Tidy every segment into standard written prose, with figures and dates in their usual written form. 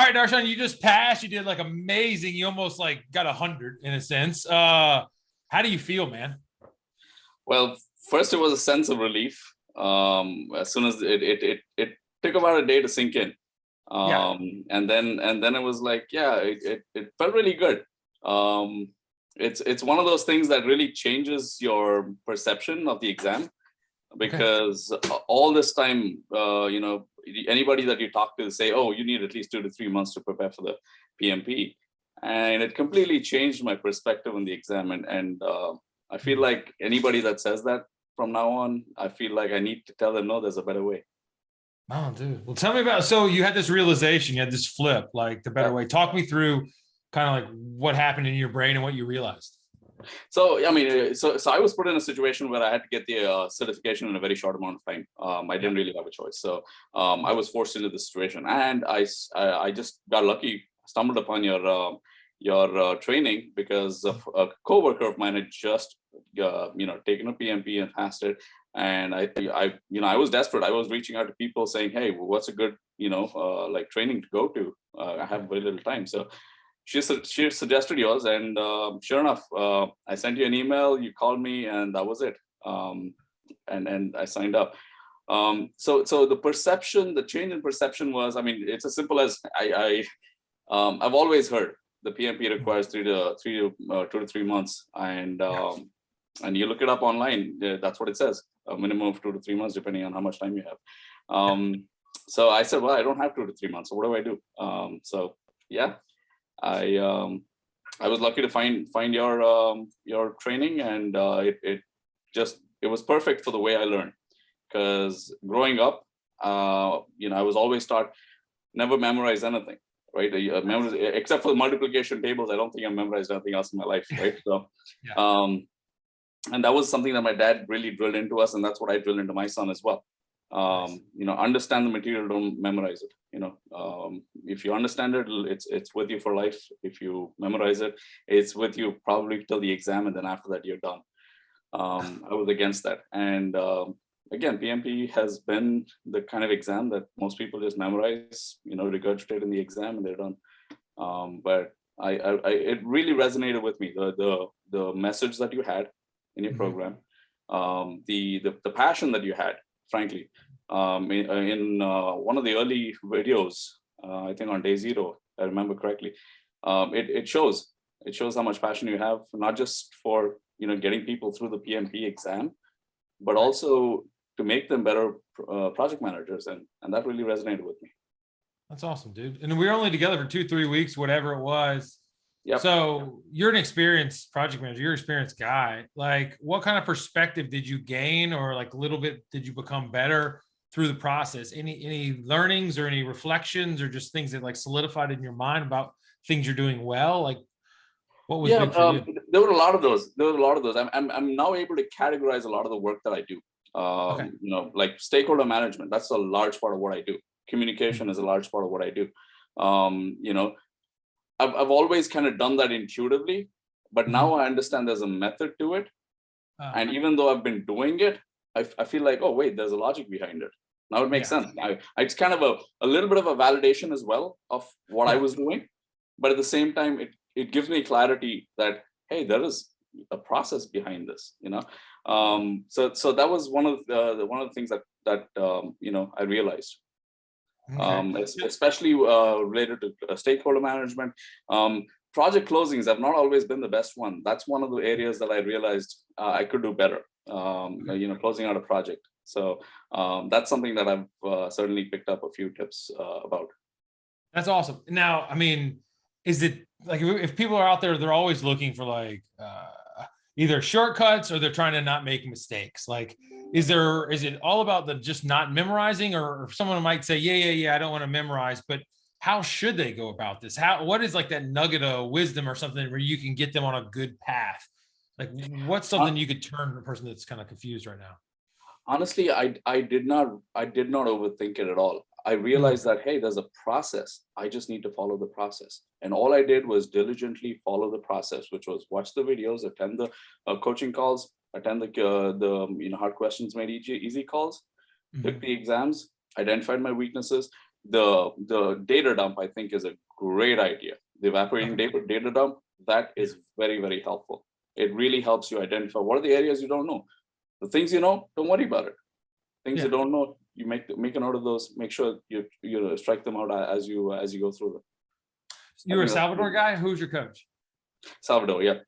right, Darshan, you just passed. You did like amazing. You almost like got 100 in a sense. How do you feel, man? Well, first it was a sense of relief. As soon as it took about a day to sink in. Yeah. And then it was like, yeah, it felt really good. It's one of those things that really changes your perception of the exam, Okay. because all this time, anybody that you talk to say, oh, you need at least 2 to 3 months to prepare for the PMP. And it completely changed my perspective on the exam. And I feel like anybody that says that from now on, I feel like I need to tell them, no, there's a better way. Oh, dude. Well, tell me about, so you had this realization, you had this flip, like the better Yeah. way. Talk me through kind of like what happened in your brain and what you realized. So, I mean, so I was put in a situation where I had to get the certification in a very short amount of time. I didn't really have a choice. So I was forced into this situation, and I just got lucky, stumbled upon your training, because of a coworker of mine had just, taken a PMP and passed it. And I was desperate. I was reaching out to people saying, hey, what's a good, like training to go to? I have very little time. So she suggested yours, and sure enough, I sent you an email, you called me, and that was it. And I signed up. So the change in perception was, I mean, it's as simple as I've always heard the PMP requires 2 to 3 months, and you look it up online, that's what it says, a minimum of 2 to 3 months, depending on how much time you have. So I said, well, I don't have 2 to 3 months, so what do I do? So yeah. I was lucky to find your training, and it was perfect for the way I learned. Because growing up, I was always taught never memorize anything, right? Except for the multiplication tables, I don't think I memorized anything else in my life, right? So, Yeah. and that was something that my dad really drilled into us, and that's what I drilled into my son as well. Nice. Understand the material, don't memorize it. If you understand it, it's with you for life. If you memorize it, it's with you probably till the exam, and then after that you're done. I was against that. And again, PMP has been the kind of exam that most people just memorize, regurgitate in the exam, and they're done. But it really resonated with me, the message that you had in your program, the passion that you had, frankly. In one of the early videos, I think on day 0, I remember correctly, it shows how much passion you have, not just for getting people through the PMP exam, but also to make them better project managers, and that really resonated with me. That's awesome, dude. And we were only together for 2-3 weeks, whatever it was. Yep. So you're an experienced project manager, you're an experienced guy. Like, what kind of perspective did you gain, or like a little bit did you become better through the process? Any learnings or any reflections, or just things that like solidified in your mind about things you're doing well? Like, what was big for you? There were a lot of those. I'm now able to categorize a lot of the work that I do. Okay. Like stakeholder management, that's a large part of what I do. Communication is a large part of what I do. I've always kind of done that intuitively, but now I understand there's a method to it. And even though I've been doing it, I feel like, oh wait, there's a logic behind it. Now it makes sense. It's kind of a little bit of a validation as well of what I was doing, but at the same time, it gives me clarity that, hey, there is a process behind this. So that was one of the things that I realized. Especially related to stakeholder management. Project closings have not always been the best one. That's one of the areas that I realized I could do better, closing out a project. So that's something that I've certainly picked up a few tips about. That's awesome. Now, I mean, is it like, if people are out there, they're always looking for like either shortcuts, or they're trying to not make mistakes? Like, is it all about the just not memorizing, or someone might say, yeah, I don't want to memorize, but how should they go about this? What is like that nugget of wisdom or something where you can get them on a good path? Like, what's something you could turn a person that's kind of confused right now? Honestly, I did not overthink it at all. I realized that, hey, there's a process. I just need to follow the process. And all I did was diligently follow the process, which was watch the videos, attend the coaching calls, attend the hard questions made easy calls, took the exams, identified my weaknesses, the data dump, I think, is a great idea. The evaporating data dump, that is very, very helpful. It really helps you identify what are the areas you don't know. The things you know, don't worry about it. Things you don't know, you make a note of those. Make sure you strike them out as you go through them. You were a Salvador guy. Who's your coach? Salvador, yeah.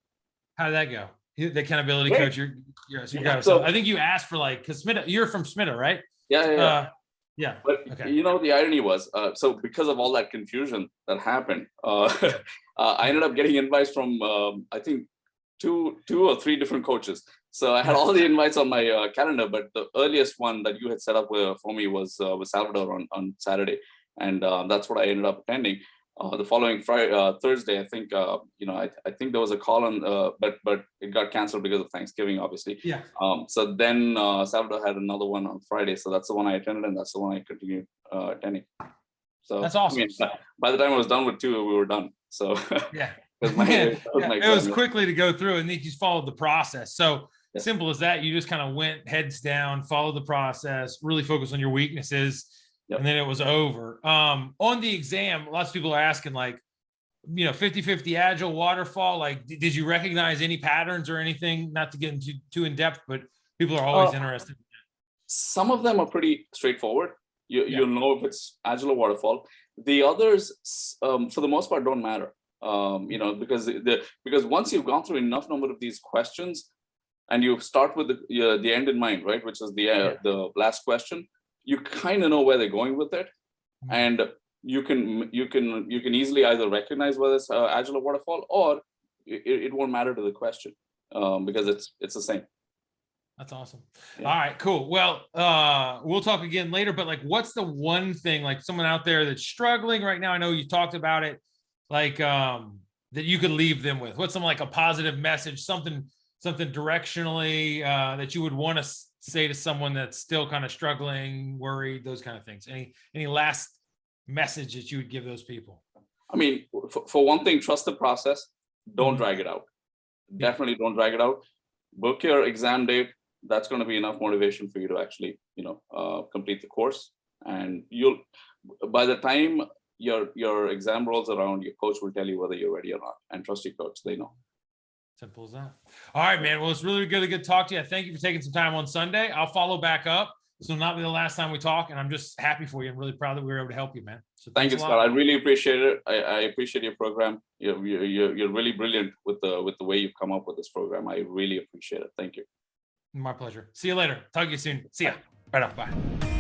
How did that go? The accountability Great. coach. So I think you asked for like, because you're from Smita, right? Yeah. Yeah. But the irony was, so because of all that confusion that happened, I ended up getting invites from I think two or three different coaches. So I had all the invites on my calendar, but the earliest one that you had set up for me was Salvador on Saturday, and that's what I ended up attending. The following Thursday, I think I think there was a call on, but it got canceled because of Thanksgiving, obviously. Yeah. So then Salvador had another one on Friday, so that's the one I attended, and that's the one I continued attending. So that's awesome. I mean, by the time I was done with two, we were done. So yeah, it was quickly to go through, and then you just followed the process. So simple as that. You just kind of went heads down, followed the process, really focused on your weaknesses. And then it was over. On the exam, lots of people are asking, like, 50-50 agile waterfall. Like, did you recognize any patterns or anything? Not to get into too in depth, but people are always interested. Some of them are pretty straightforward. You'll know if it's agile or waterfall. The others, for the most part, don't matter. Because once you've gone through enough number of these questions, and you start with the end in mind, right, which is the last question. You kind of know where they're going with it, and you can easily either recognize whether it's agile or waterfall, or it won't matter to the question because it's the same. That's awesome. Yeah. All right, cool. Well, we'll talk again later, but like, what's the one thing, like someone out there that's struggling right now? I know you talked about it, like that you could leave them with. What's some like a positive message, something directionally that you would want to say to someone that's still kind of struggling, worried, those kind of things? Any last message that you would give those people? I mean, for one thing, trust the process. Don't drag it out. Definitely don't drag it out. Book your exam date. That's going to be enough motivation for you to actually, complete the course. And by the time your exam rolls around, your coach will tell you whether you're ready or not. And trust your coach; they know. Simple as that. All right, man. Well, it's really good to talk to you. Thank you for taking some time on Sunday. I'll follow back up. This will not be the last time we talk, and I'm just happy for you. I'm really proud that we were able to help you, man. So thank you, Scott. I really appreciate it. I appreciate your program. You're really brilliant with the way you've come up with this program. I really appreciate it. Thank you. My pleasure. See you later. Talk to you soon. See ya. Right off. Bye.